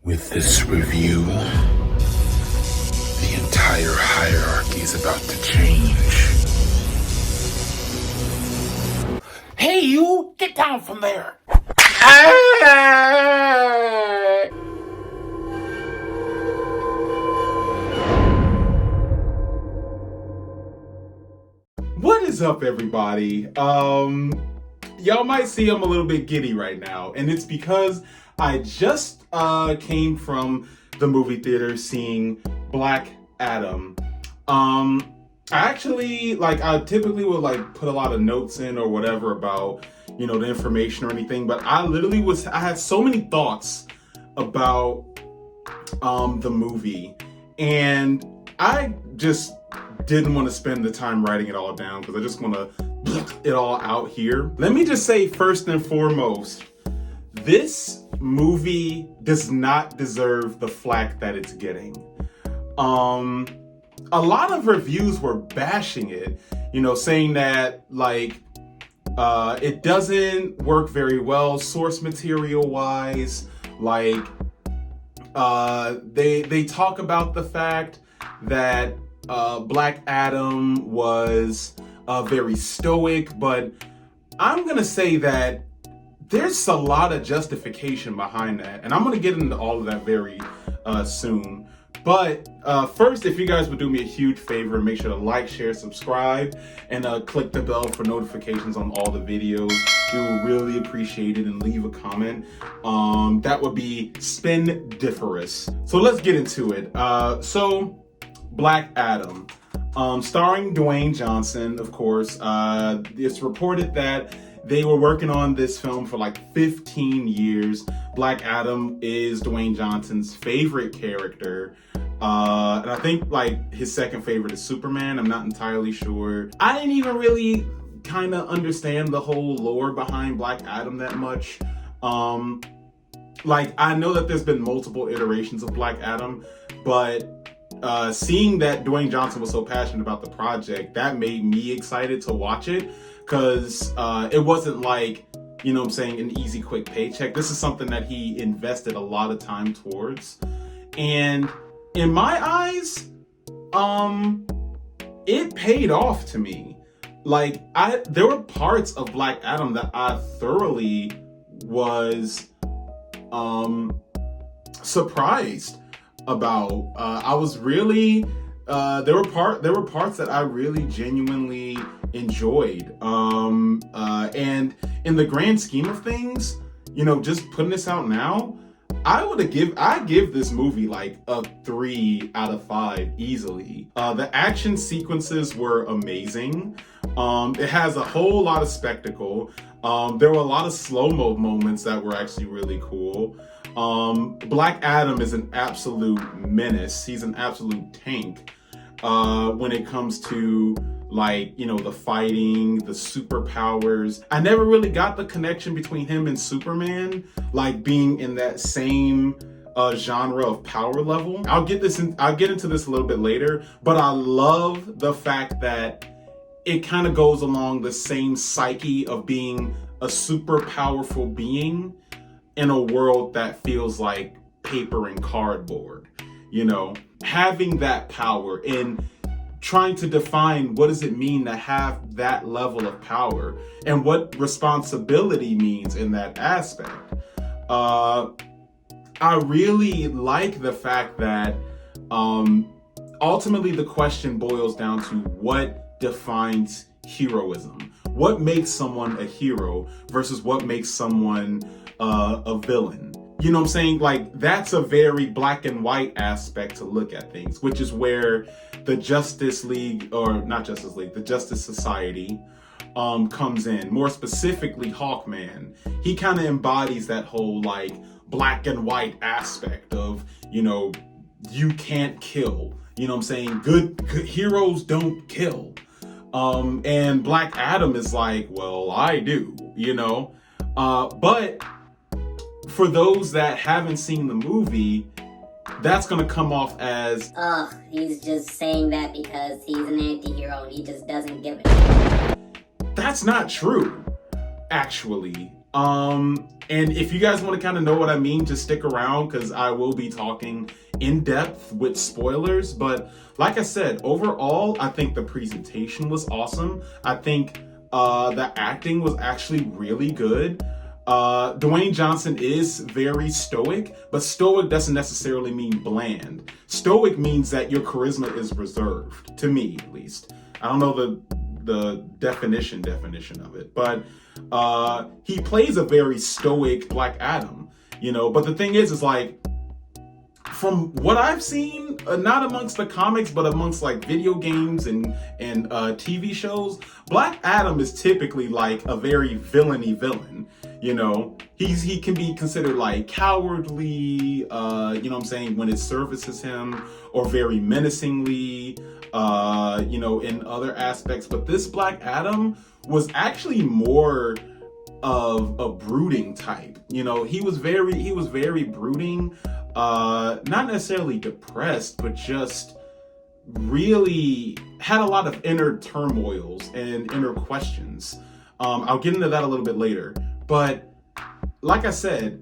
With this review, the entire hierarchy is about to change. Hey, you! Get down from there! What is up, everybody? Y'all might see I'm a little bit giddy right now, and it's because I just came from the movie theater seeing Black Adam. I actually, I typically would put a lot of notes in or whatever about, the information or anything, but I had so many thoughts about the movie, and I just didn't want to spend the time writing it all down because I just want to it all out here. Let me just say first and foremost, this movie does not deserve the flack that it's getting. A lot of reviews were bashing it, saying that it doesn't work very well source material wise. They talk about the fact that Black Adam was very stoic, but I'm gonna say that there's a lot of justification behind that, and I'm gonna get into all of that very soon. But first, if you guys would do me a huge favor, make sure to like, share, subscribe, and click the bell for notifications on all the videos. We will really appreciate it, and leave a comment. That would be splendiferous. So let's get into it. So Black Adam, starring Dwayne Johnson, of course. It's reported that they were working on this film for 15 years. Black Adam is Dwayne Johnson's favorite character. And I think his second favorite is Superman. I'm not entirely sure. I didn't even really kind of understand the whole lore behind Black Adam that much. I know that there's been multiple iterations of Black Adam, but seeing that Dwayne Johnson was so passionate about the project, that made me excited to watch it, because it wasn't an easy, quick paycheck. This is something that he invested a lot of time towards. And in my eyes, it paid off to me. There were parts of Black Adam that I thoroughly was surprised about. I was really there were parts that I really genuinely enjoyed. And in the grand scheme of things, just putting this out now, I give this movie a 3 out of 5 easily. The action sequences were amazing. It has a whole lot of spectacle. There were a lot of slow-mo moments that were actually really cool. Black Adam is an absolute menace. He's an absolute tank when it comes to the fighting, the superpowers. I never really got the connection between him and Superman, being in that same genre of power level. I'll get into this a little bit later, but I love the fact that it kind of goes along the same psyche of being a super powerful being in a world that feels like paper and cardboard. Having that power and trying to define what does it mean to have that level of power and what responsibility means in that aspect. I really like the fact that ultimately the question boils down to what defines heroism. What makes someone a hero versus what makes someone a villain. You know what I'm saying? That's a very black and white aspect to look at things, which is where the Justice League, or not Justice League, the Justice Society comes in. More specifically, Hawkman. He kind of embodies that whole black and white aspect of, you can't kill. You know what I'm saying? Good heroes don't kill. And Black Adam is well, I do, but for those that haven't seen the movie, that's gonna come off as, he's just saying that because he's an anti-hero and he just doesn't give a shit. That's not true, actually. And if you guys want to kind of know what I mean, just stick around because I will be talking in depth with spoilers. But like I said, overall, I think the presentation was awesome. I think the acting was actually really good. Dwayne Johnson is very stoic, but stoic doesn't necessarily mean bland. Stoic means that your charisma is reserved, to me at least. I don't know the definition of it, but he plays a very stoic Black Adam, but the thing is like, from what I've seen, not amongst the comics, but amongst like video games and TV shows, Black Adam is typically like a very villainy villain. He can be considered like cowardly, when it services him, or very menacingly, in other aspects. But this Black Adam was actually more of a brooding type. He was very brooding, not necessarily depressed, but just really had a lot of inner turmoils and inner questions. I'll get into that a little bit later. But like I said,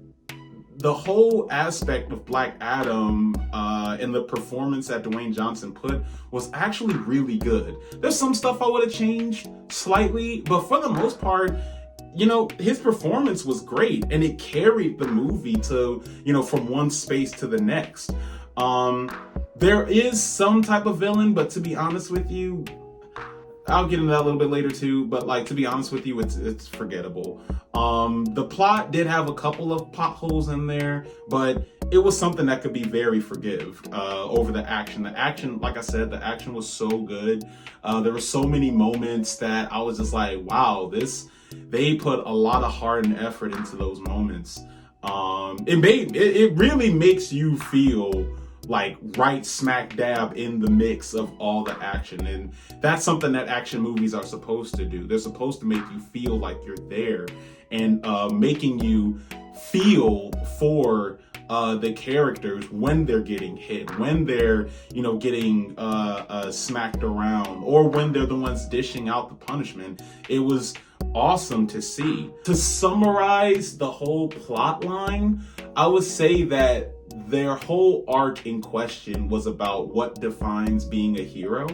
the whole aspect of Black Adam and the performance that Dwayne Johnson put was actually really good. There's some stuff I would have changed slightly, but for the most part, his performance was great and it carried the movie to, from one space to the next. There is some type of villain, but to be honest with you, I'll get into that a little bit later too, but like, to be honest with you, it's forgettable. The plot did have a couple of potholes in there, but it was something that could be very over the action. The action, like I said, the action was so good. There were so many moments that I was just like, wow, they put a lot of heart and effort into those moments. It really makes you feel like right smack dab in the mix of all the action. And that's something that action movies are supposed to do. They're supposed to make you feel like you're there and making you feel for the characters when they're getting hit, when they're, getting smacked around, or when they're the ones dishing out the punishment. It was awesome to see. To summarize the whole plot line, I would say that their whole arc in question was about what defines being a hero,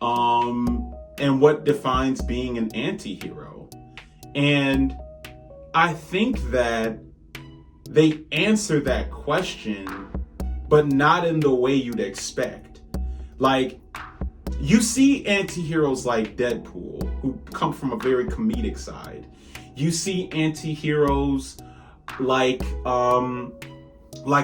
and what defines being an anti-hero. And I think that they answer that question, but not in the way you'd expect. Like, you see anti-heroes like Deadpool, who come from a very comedic side. You see anti-heroes like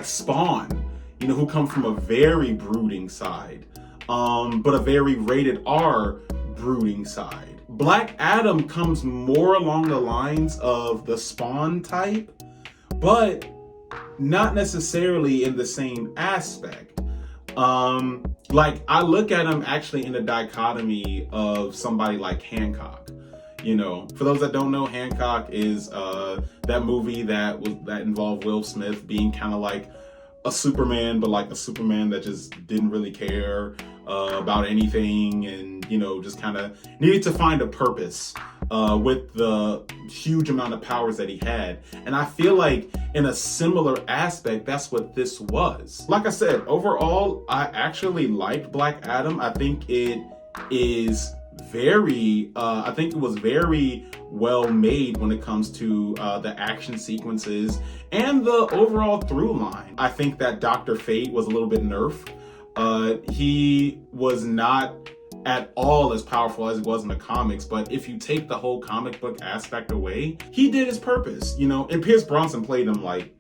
Spawn, who come from a very brooding side, but a very rated R brooding side. Black Adam comes more along the lines of the Spawn type, but not necessarily in the same aspect. Like, I look at him actually in a dichotomy of somebody like Hancock. For those that don't know, Hancock is that movie that involved Will Smith being kind of like a Superman, but like a Superman that just didn't really care about anything, and just kind of needed to find a purpose with the huge amount of powers that he had. And I feel like in a similar aspect, that's what this was. Like I said, overall, I actually liked Black Adam. I think it is I think it was very well made when it comes to the action sequences and the overall through line. I think that Dr. Fate was a little bit nerfed. He was not at all as powerful as he was in the comics, but if you take the whole comic book aspect away, he did his purpose, and Pierce Brosnan played him like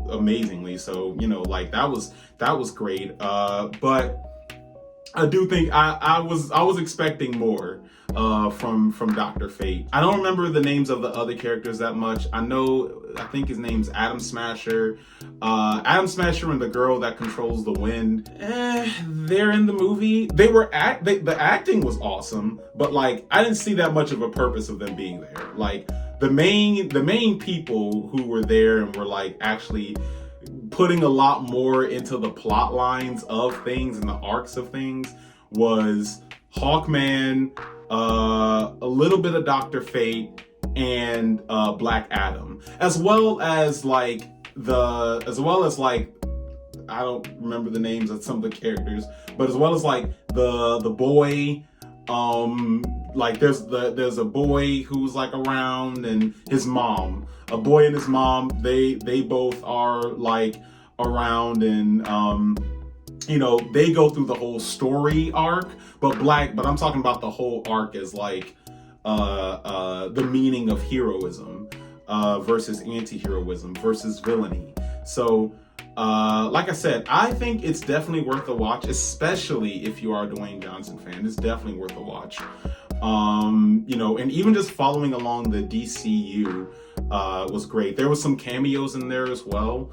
amazingly. So, like that was great. But I do think I was expecting more from Dr. Fate. I don't remember the names of the other characters that much. I think his name's Atom Smasher. Atom Smasher and the girl that controls the wind. They're in the movie. The acting was awesome, but like I didn't see that much of a purpose of them being there. Like the main people who were there and were like actually putting a lot more into the plot lines of things and the arcs of things was Hawkman, a little bit of Dr. Fate, and Black Adam, as well as like I don't remember the names of some of the characters, but as well as like the boy, like there's a boy who's like around, and his mom, a boy and his mom, they both are like around, and they go through the whole story arc, but I'm talking about the whole arc as like the meaning of heroism versus anti-heroism versus villainy. So like I said, I think it's definitely worth a watch, especially if you are a Dwayne Johnson fan. It's definitely worth a watch. And even just following along the DCU was great. There was some cameos in there as well.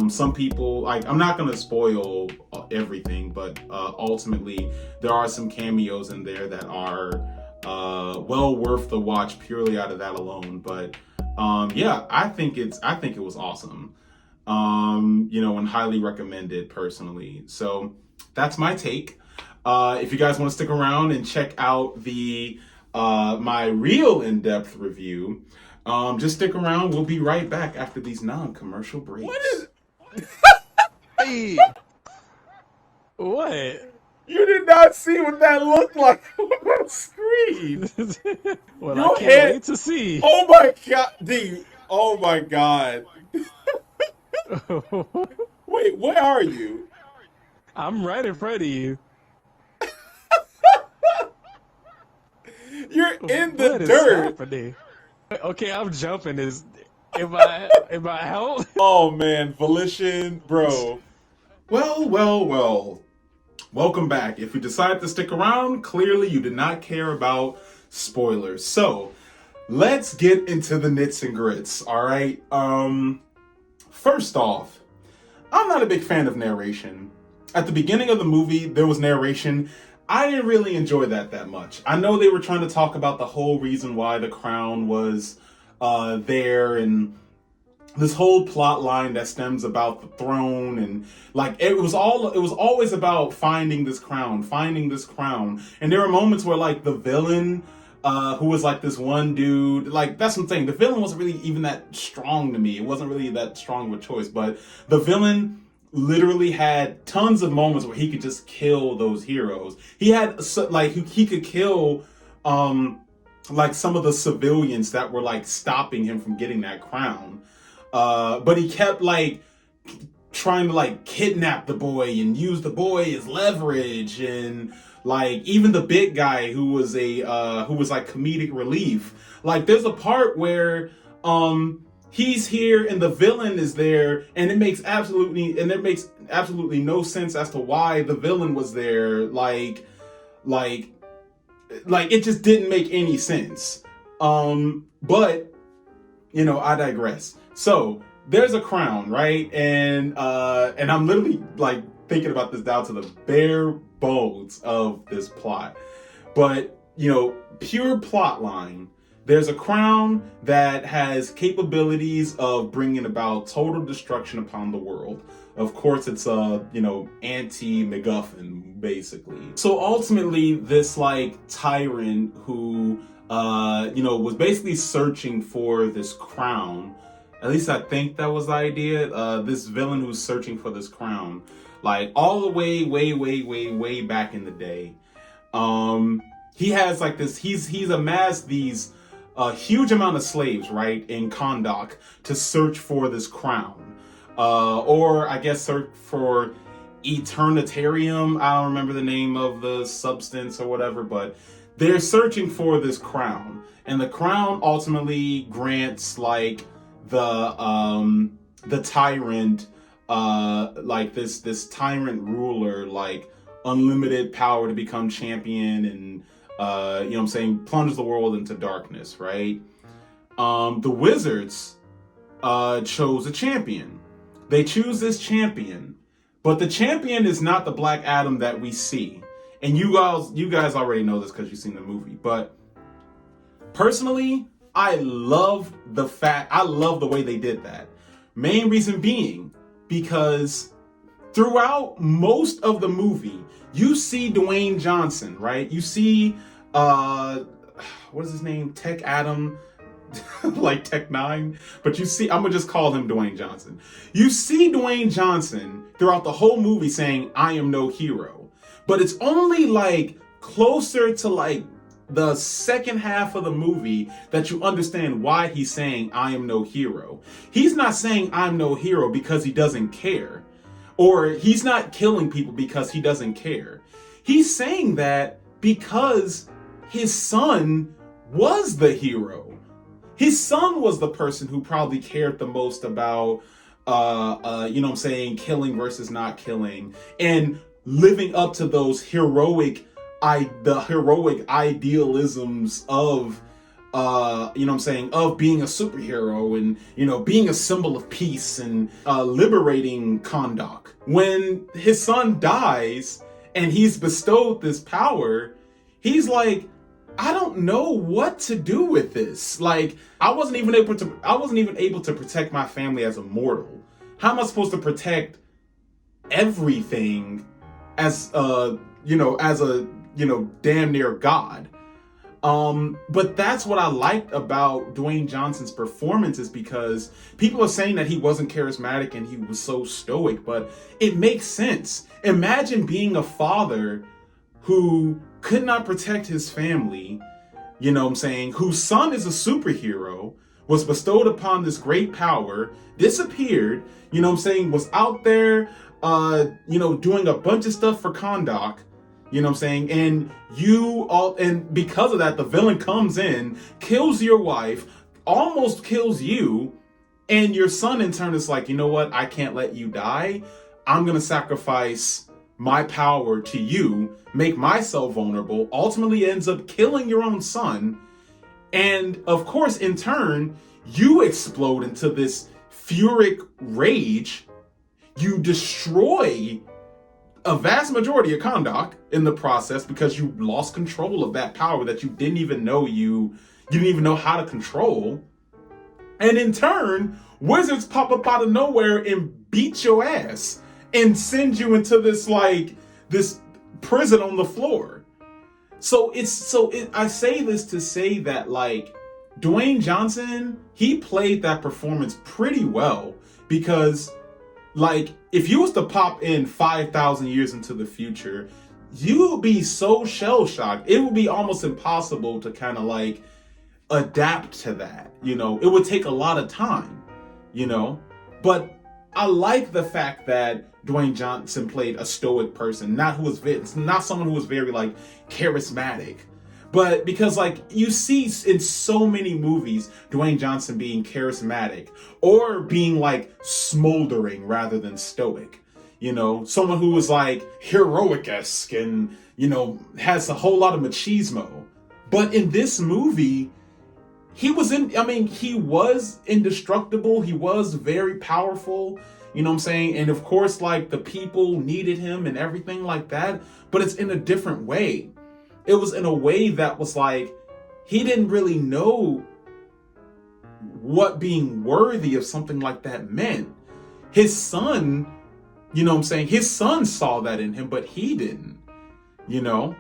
Some people, like, I'm not going to spoil everything, but ultimately there are some cameos in there that are well worth the watch purely out of that alone. But yeah, I think it was awesome. And highly recommended personally. So that's my take. If you guys want to stick around and check out the my real in-depth review, just stick around. We'll be right back after these non-commercial breaks. What is? Hey, what? You did not see what that looked like on the screen. Well, Your I can't wait to see. Oh my god, dude. Oh my god. Wait, where are you? I'm right in front of you. You're in the What is dirt. happening? Okay, I'm jumping. Am I out? Oh man, Volition, bro. Well. Welcome back. If you decided to stick around, clearly you did not care about spoilers. So, let's get into the nits and grits, all right? First off, I'm not a big fan of narration. At the beginning of the movie, there was narration. I didn't really enjoy that much. I know they were trying to talk about the whole reason why the crown was there, and this whole plot line that stems about the throne, and like it was always about finding this crown. And there were moments where like the villain, who was like this one dude, like that's what I'm saying. The villain wasn't really even that strong to me. It wasn't really that strong of a choice, but the villain literally had tons of moments where he could just kill those heroes. He had he could kill like some of the civilians that were like stopping him from getting that crown. But he kept like trying to like kidnap the boy and use the boy as leverage, and like even the big guy who was like comedic relief. Like there's a part where he's here and the villain is there, and it makes absolutely no sense as to why the villain was there. Like it just didn't make any sense. But I digress. So there's a crown, right? And I'm literally like thinking about this down to the bare bones of this plot. But pure plot line. There's a crown that has capabilities of bringing about total destruction upon the world. Of course, it's anti-MacGuffin, basically. So ultimately, this like tyrant who was basically searching for this crown. At least I think that was the idea. This villain who's searching for this crown, like all the way back in the day. He has like this. He's amassed these huge amount of slaves, right, in Kahndaq to search for this crown, or I guess search for Eternitarium. I don't remember the name of the substance or whatever, but they're searching for this crown, and the crown ultimately grants like the tyrant, like this tyrant ruler, like unlimited power to become champion, and plunge the world into darkness, right? The wizards chose a champion. They choose this champion, but the champion is not the Black Adam that we see. And you guys already know this because you've seen the movie. But personally, I love the way they did that. Main reason being because throughout most of the movie, you see Dwayne Johnson, right? You see, what is his name? Tech Adam. like Tech Nine, but you see, I'm gonna just call him Dwayne Johnson. You see Dwayne Johnson throughout the whole movie saying, "I am no hero," but it's only like closer to like the second half of the movie that you understand why he's saying, "I am no hero." He's not saying I'm no hero because he doesn't care, or he's not killing people because he doesn't care. He's saying that because his son was the hero. His son was the person who probably cared the most about, you know what I'm saying, killing versus not killing, and living up to those heroic idealisms of, you know what I'm saying, of being a superhero and, you know, being a symbol of peace and liberating Kahndaq. When his son dies and he's bestowed this power, he's like, I don't know what to do with this. Like, I wasn't even able to protect my family as a mortal. How am I supposed to protect everything as damn near God? But that's what I liked about Dwayne Johnson's performance, is because people are saying that he wasn't charismatic and he was so stoic, but it makes sense. Imagine being a father who could not protect his family, you know what I'm saying, whose son is a superhero, was bestowed upon this great power, disappeared, you know what I'm saying, was out there, doing a bunch of stuff for Kahndaq, you know what I'm saying, and because of that, the villain comes in, kills your wife, almost kills you, and your son in turn is like, you know what, I can't let you die, I'm gonna sacrifice my power to you, make myself vulnerable, ultimately ends up killing your own son. And of course, in turn, you explode into this furic rage. You destroy a vast majority of Kahndaq in the process because you lost control of that power that you didn't even know how to control. And in turn, wizards pop up out of nowhere and beat your ass and send you into this prison on the floor. I say this to say that, like, Dwayne Johnson, he played that performance pretty well, because, like, if you was to pop in 5,000 years into the future, you would be so shell-shocked. It would be almost impossible to kind of like adapt to that, you know? It would take a lot of time, you know? But I like the fact that Dwayne Johnson played a stoic person, not someone who was very like charismatic, but because like you see in so many movies Dwayne Johnson being charismatic or being like smoldering rather than stoic, you know, someone who was like heroic-esque and, you know, has a whole lot of machismo. But in this movie, he was indestructible. He was very powerful. You know what I'm saying? And of course, like, the people needed him and everything like that, but it's in a different way. It was in a way that was like, he didn't really know what being worthy of something like that meant. His son, you know what I'm saying? His son saw that in him, but he didn't, you know?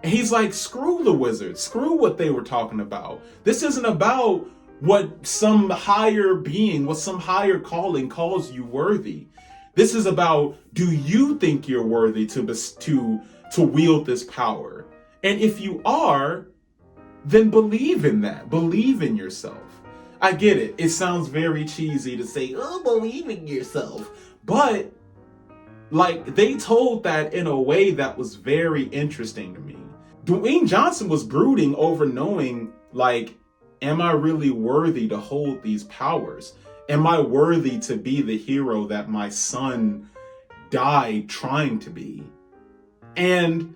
And he's like, screw the wizards, screw what they were talking about. This isn't about what some higher being, what some higher calling calls you worthy. This is about, do you think you're worthy to wield this power? And if you are, then believe in that. Believe in yourself. I get it. It sounds very cheesy to say, oh, believe in yourself. But like, they told that in a way that was very interesting to me. Dwayne Johnson was brooding over knowing, like, am I really worthy to hold these powers? Am I worthy to be the hero that my son died trying to be? And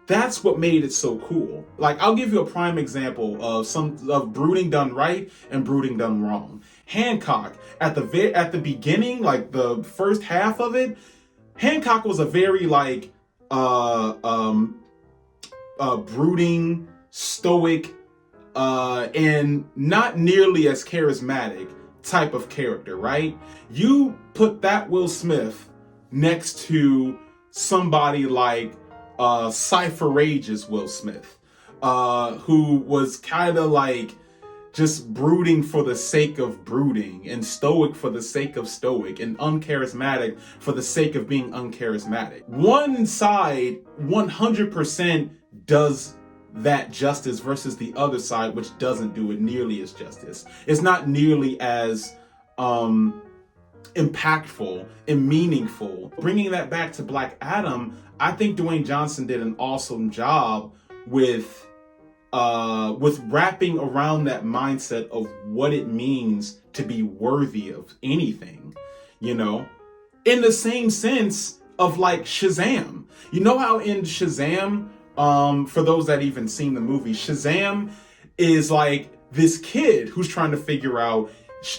that's what made it so cool. Like, I'll give you a prime example of brooding done right and brooding done wrong. Hancock, at the beginning, like the first half of it, Hancock was a very like brooding, stoic, and not nearly as charismatic type of character, right? You put that Will Smith next to somebody like Cypher Rage's Will Smith, who was kind of like just brooding for the sake of brooding, and stoic for the sake of stoic, and uncharismatic for the sake of being uncharismatic. One side 100% does that justice versus the other side, which doesn't do it nearly as justice. It's not nearly as impactful and meaningful. Bringing that back to Black Adam, I think Dwayne Johnson did an awesome job with wrapping around that mindset of what it means to be worthy of anything, you know, in the same sense of like Shazam. You know how in Shazam, for those that even seen the movie, Shazam is like this kid who's trying to figure out,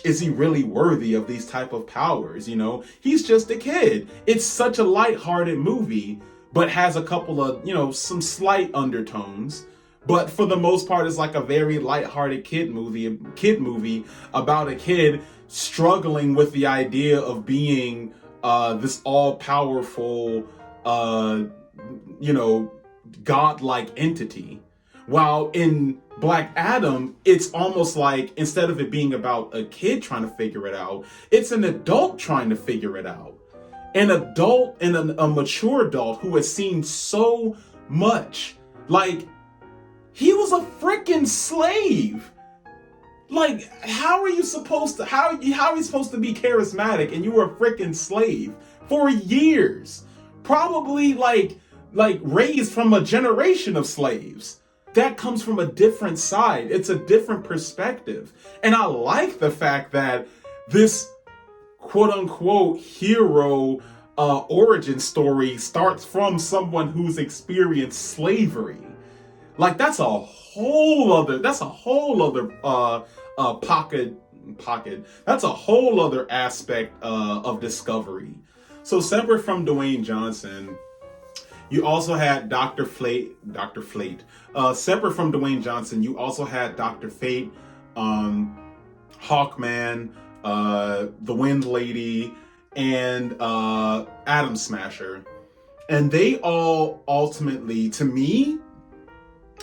is he really worthy of these type of powers? You know, he's just a kid. It's such a lighthearted movie, but has a couple of, you know, some slight undertones. But for the most part, it's like a very lighthearted kid movie about a kid struggling with the idea of being this all-powerful, you know, godlike entity. While in Black Adam, it's almost like, instead of it being about a kid trying to figure it out, it's an adult trying to figure it out. An adult and a mature adult who has seen so much. Like, he was a freaking slave. Like, how are you supposed to, how are you supposed to be charismatic and you were a freaking slave for years? Probably like raised from a generation of slaves. That comes from a different side. It's a different perspective. And I like the fact that this quote unquote hero origin story starts from someone who's experienced slavery. Like, that's a whole other pocket. That's a whole other aspect of discovery. So separate from Dwayne Johnson, you also had Dr. Fate. Separate from Dwayne Johnson, you also had Dr. Fate, Hawkman, the Wind Lady, and Atom Smasher. And they all ultimately, to me,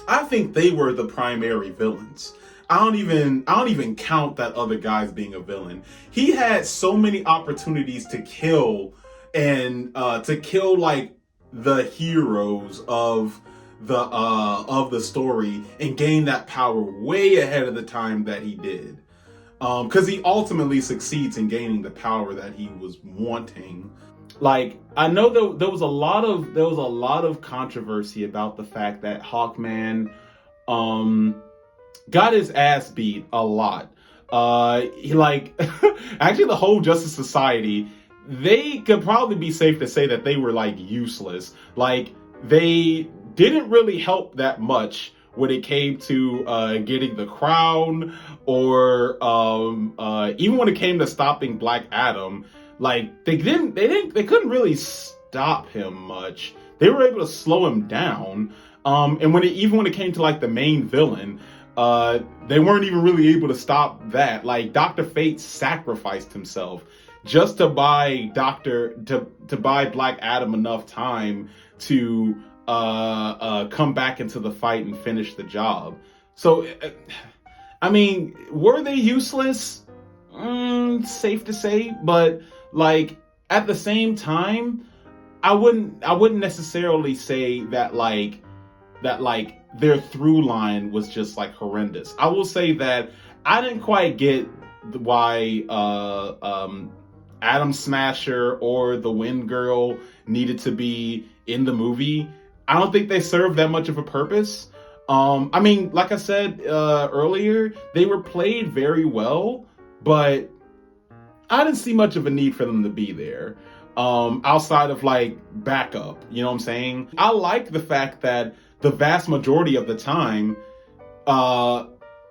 I think they were the primary villains. I don't even count that other guy as being a villain. He had so many opportunities to kill and like the heroes of the story and gain that power way ahead of the time that he did. Because he ultimately succeeds in gaining the power that he was wanting. Like, I know there was a lot of controversy about the fact that Hawkman got his ass beat a lot. He like actually the whole Justice Society, they could probably be safe to say that they were like useless. Like, they didn't really help that much when it came to getting the crown, or even when it came to stopping Black Adam. Like, they couldn't really stop him much. They were able to slow him down. And when it came to like the main villain, they weren't even really able to stop that. Like, Dr. Fate sacrificed himself just to buy Black Adam enough time to come back into the fight and finish the job. So, I mean, were they useless? Safe to say, but like at the same time, I wouldn't necessarily say that their through line was just like horrendous. I will say that I didn't quite get why Atom Smasher or the Wind Girl needed to be in the movie. I don't think they served that much of a purpose. I mean, like I said earlier, they were played very well, but I didn't see much of a need for them to be there. Outside of like backup, you know what I'm saying? I like the fact that the vast majority of the time,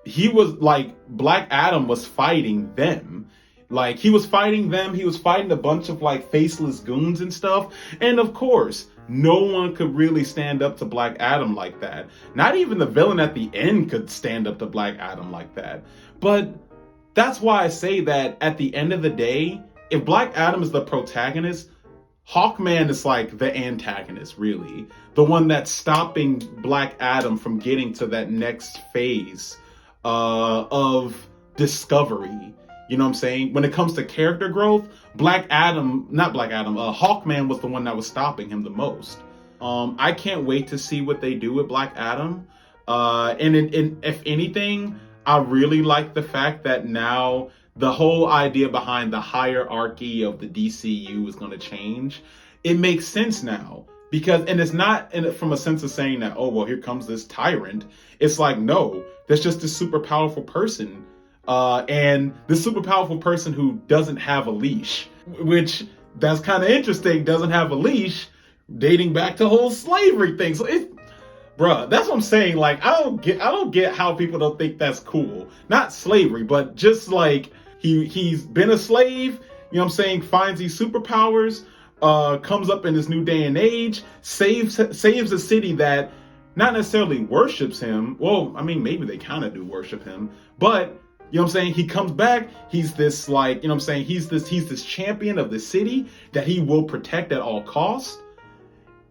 he was like, Black Adam was fighting them. Like, he was fighting them. He was fighting a bunch of like faceless goons and stuff. And of course, no one could really stand up to Black Adam like that. Not even the villain at the end could stand up to Black Adam like that. But that's why I say that at the end of the day, if Black Adam is the protagonist, Hawkman is like the antagonist, really. The one that's stopping Black Adam from getting to that next phase of discovery. You know what I'm saying? When it comes to character growth, Hawkman was the one that was stopping him the most. I can't wait to see what they do with Black Adam. And if anything, I really like the fact that now the whole idea behind the hierarchy of the DCU is going to change. It makes sense now. Because, and it's not from a sense of saying that, oh, well, here comes this tyrant. It's like, no, that's just this super powerful person. And this super powerful person who doesn't have a leash, which that's kind of interesting, doesn't have a leash, dating back to the whole slavery thing. So bruh, that's what I'm saying. Like, I don't get how people don't think that's cool. Not slavery, but just like he's been a slave, you know what I'm saying, finds these superpowers, comes up in this new day and age, saves a city that not necessarily worships him. Well, I mean, maybe they kind of do worship him, but you know what I'm saying? He comes back. He's this, like, you know what I'm saying? He's this champion of the city that he will protect at all costs.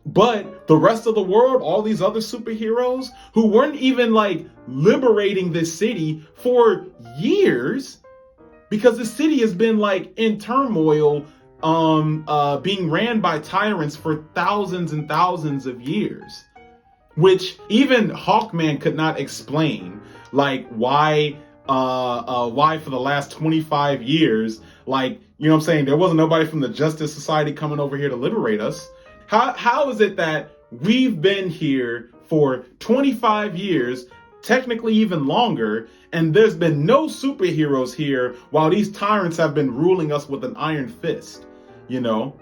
But the rest of the world, all these other superheroes who weren't even like liberating this city for years, because the city has been like in turmoil, being ran by tyrants for thousands and thousands of years, which even Hawkman could not explain, like why for the last 25 years, like, you know what I'm saying, there wasn't nobody from the Justice Society coming over here to liberate us. How is it that we've been here for 25 years, technically even longer, and there's been no superheroes here while these tyrants have been ruling us with an iron fist, you know,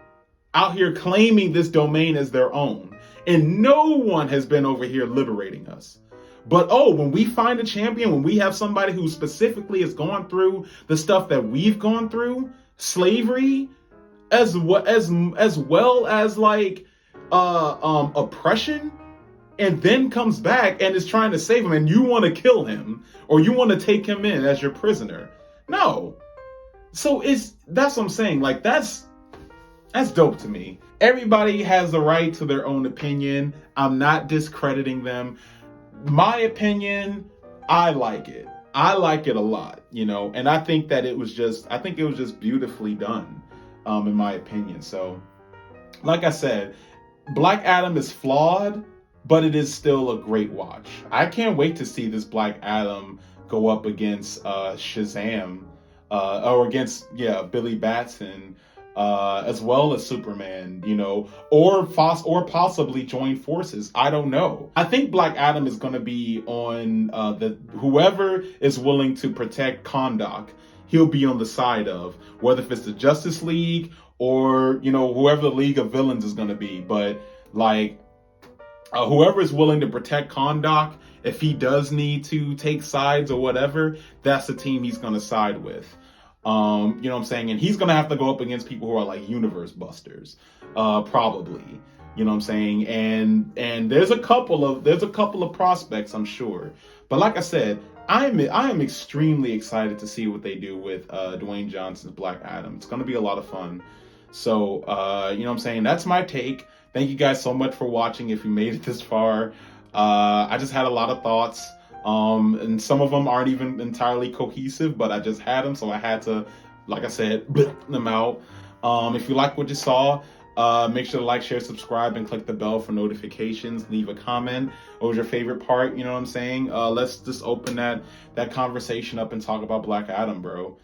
out here claiming this domain as their own, and no one has been over here liberating us. But when we find a champion, when we have somebody who specifically has gone through the stuff that we've gone through, slavery, as well as like oppression, and then comes back and is trying to save him, and you want to kill him or you want to take him in as your prisoner. No. So that's what I'm saying. Like, that's dope to me. Everybody has the right to their own opinion. I'm not discrediting them. My opinion, I like it. I like it a lot, you know, and I think it was just beautifully done, in my opinion. So, like I said, Black Adam is flawed, but it is still a great watch. I can't wait to see this Black Adam go up against Shazam, or against Billy Batson, as well as Superman, you know, or possibly join forces. I don't know. I think Black Adam is going to be on whoever is willing to protect Kahndaq. He'll be on the side of, whether if it's the Justice League or, you know, whoever the League of Villains is going to be. But like, whoever is willing to protect Kahndaq, if he does need to take sides or whatever, that's the team he's going to side with. You know what I'm saying? And he's going to have to go up against people who are like universe busters, probably, you know what I'm saying? And there's a couple of prospects, I'm sure. But like I said, I am extremely excited to see what they do with Dwayne Johnson's Black Adam. It's going to be a lot of fun. So, you know what I'm saying? That's my take. Thank you guys so much for watching. If you made it this far, I just had a lot of thoughts. And some of them aren't even entirely cohesive, but I just had them, so I had to, like I said, blip them out. If you like what you saw, make sure to like, share, subscribe, and click the bell for notifications. Leave a comment. What was your favorite part? You know what I'm saying? Let's just open that conversation up and talk about Black Adam, bro.